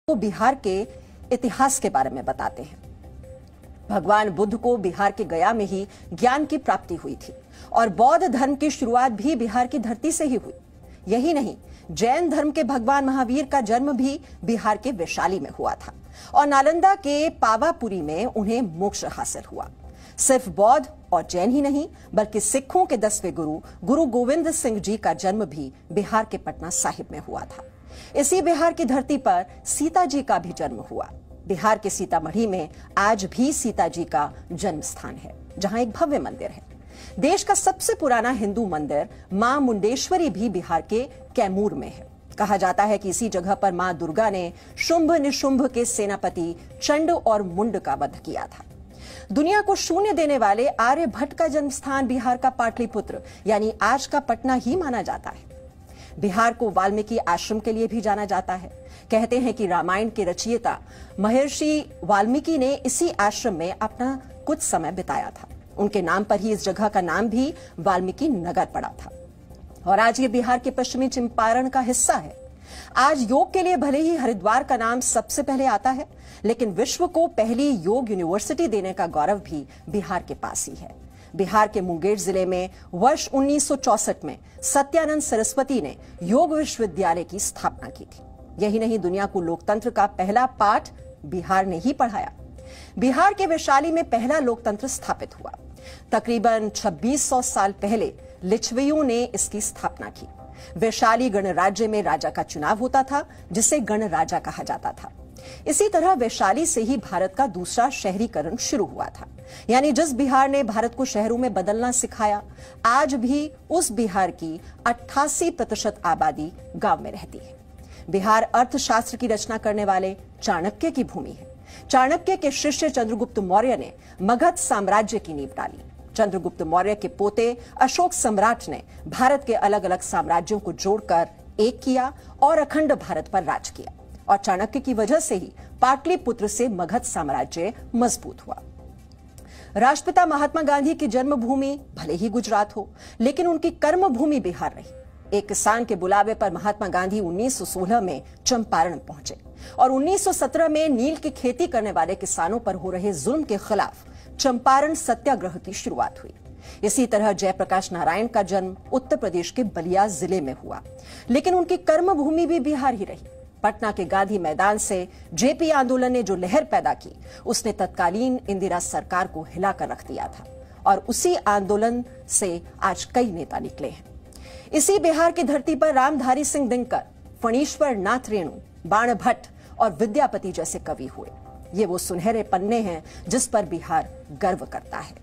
को बिहार के इतिहास के बारे में बताते हैं। भगवान बुद्ध को बिहार के गया में ही ज्ञान की प्राप्ति हुई थी और बौद्ध धर्म की शुरुआत भी बिहार की धरती से ही हुई। यही नहीं, जैन धर्म के भगवान महावीर का जन्म भी बिहार के वैशाली में हुआ था और नालंदा के पावापुरी में उन्हें मोक्ष हासिल हुआ। सिर्फ बौद्ध और जैन ही नहीं, बल्कि सिखों के 10वें गुरु गोविंद सिंह जी का जन्म भी बिहार के पटना साहिब में हुआ था। इसी बिहार की धरती पर सीता जी का भी जन्म हुआ। बिहार के सीतामढ़ी में आज भी सीता जी का जन्म स्थान है, जहां एक भव्य मंदिर है। देश का सबसे पुराना हिंदू मंदिर मां मुंडेश्वरी भी बिहार के कैमूर में है। कहा जाता है कि इसी जगह पर मां दुर्गा ने शुंभ निशुंभ के सेनापति चंड और मुंड का वध किया था। दुनिया को शून्य देने वाले आर्यभट्ट का जन्म स्थान बिहार का पाटलिपुत्र यानी आज का पटना ही माना जाता है। बिहार को वाल्मीकि आश्रम के लिए भी जाना जाता है। कहते हैं कि रामायण के रचयिता महर्षि वाल्मीकि ने इसी आश्रम में अपना कुछ समय बिताया था। उनके नाम पर ही इस जगह का नाम भी वाल्मीकि नगर पड़ा था और आज ये बिहार के पश्चिमी चंपारण का हिस्सा है। आज योग के लिए भले ही हरिद्वार का नाम सबसे पहले आता है, लेकिन विश्व को पहली योग यूनिवर्सिटी देने का गौरव भी बिहार के पास ही है। बिहार के मुंगेर जिले में वर्ष 1964 में सत्यानंद सरस्वती ने योग विश्वविद्यालय की स्थापना की थी। यही नहीं, दुनिया को लोकतंत्र का पहला पाठ बिहार ने ही पढ़ाया। बिहार के वैशाली में पहला लोकतंत्र स्थापित हुआ। तकरीबन 2600 साल पहले लिच्छवियों ने इसकी स्थापना की। वैशाली गणराज्य में राजा का चुनाव होता था, जिसे गणराजा कहा जाता था। इसी तरह वैशाली से ही भारत का दूसरा शहरीकरण शुरू हुआ था। यानी जिस बिहार ने भारत को शहरों में बदलना सिखाया, आज भी उस बिहार की 88% आबादी गांव में रहती है। बिहार अर्थशास्त्र की रचना करने वाले चाणक्य की भूमि है। चाणक्य के शिष्य चंद्रगुप्त मौर्य ने मगध साम्राज्य की नींव डाली। चंद्रगुप्त मौर्य के पोते अशोक सम्राट ने भारत के अलग अलग साम्राज्यों को जोड़कर एक किया और अखंड भारत पर राज किया। और चाणक्य की वजह से ही पाटलिपुत्र से मगध साम्राज्य मजबूत हुआ। राष्ट्रपिता महात्मा गांधी की जन्मभूमि भले ही गुजरात हो, लेकिन उनकी कर्मभूमि बिहार रही। एक किसान के बुलावे पर महात्मा गांधी 1916 में चंपारण पहुंचे और 1917 में नील की खेती करने वाले किसानों पर हो रहे जुल्म के खिलाफ चंपारण सत्याग्रह की शुरुआत हुई। इसी तरह जयप्रकाश नारायण का जन्म उत्तर प्रदेश के बलिया जिले में हुआ, लेकिन उनकी कर्मभूमि भी बिहार ही रही। पटना के गांधी मैदान से जेपी आंदोलन ने जो लहर पैदा की, उसने तत्कालीन इंदिरा सरकार को हिलाकर रख दिया था और उसी आंदोलन से आज कई नेता निकले हैं। इसी बिहार की धरती पर रामधारी सिंह दिनकर, फणीश्वर नाथ रेणु, बाणभट्ट और विद्यापति जैसे कवि हुए। ये वो सुनहरे पन्ने हैं जिस पर बिहार गर्व करता है।